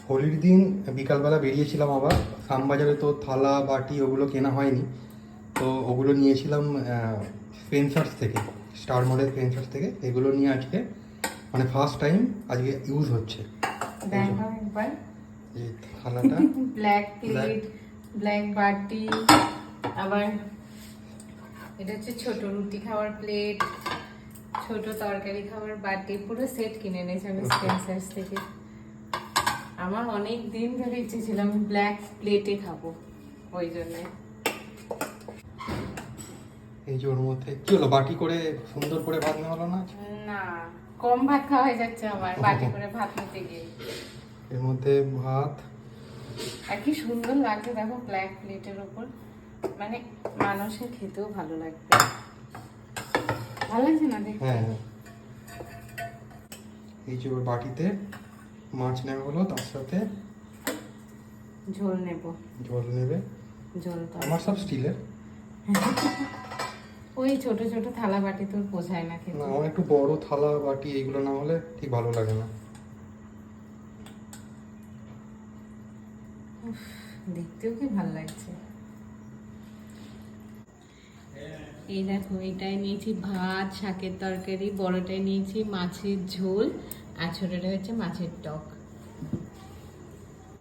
হোলির দিন বিকালবেলা বেরিয়েছিলাম আবার শ্যামবাজারে, তো থালা বাটি ওগুলো কেনা হয়নি, তো ওগুলো নিয়েছিলাম স্পেন্সার্স থেকে, স্টার মলের স্পেন্সার্স থেকে। এগুলো নিয়ে আজকে মানে ফার্স্ট টাইম আজকে ইউজ হচ্ছে। দেখাও একবার এই থালাটা ব্ল্যাক প্লেট, ব্ল্যাক বাটি, আবার এটা হচ্ছে ছোট রুটি খাওয়ার প্লেট, ছোট তরকারি খাওয়ার বাটি, পুরো সেট কিনে এনেছি আমি স্পেন্সার্স থেকে। আমার অনেক দিন ধরে ইচ্ছে ছিল আমি ব্ল্যাক প্লেটে খাবো, ওই জন্য। এই যে ওর মধ্যে কি হলো, বাটি করে সুন্দর করে ভাত নেওয়া হলো না? না, কম ভাত খাওয়া হয়ে যাচ্ছে আমার বাটি করে ভাত নিতে গিয়ে। এর মধ্যে ভাত, আর কি সুন্দর লাগছে দেখো ব্ল্যাক প্লেটের উপর, মানে মানুষের খেতেও ভালো লাগবে। ভালো লাগছে না দেখতে? হ্যাঁ হ্যাঁ। এই যে ওর বাটিতে মাছ নেওয়া হলো, তার সাথে ঝোল নেব। ঝোল নেবে। ঝোল তো আমার সব স্টিলের, ওই ছোট ছোট থালা বাটি তোর পোষায় না খেতে। না আমার একটু বড় থালা বাটি এইগুলো না হলে ঠিক ভালো লাগে না। উফ, দেখতেও কি ভালো লাগছে। এই দেখো, এটাই নিয়েছি ভাত, শাকের তরকারি, বড়টাই নিয়েছি মাছের ঝোল, আর ছোটটা হচ্ছে মাছের টক।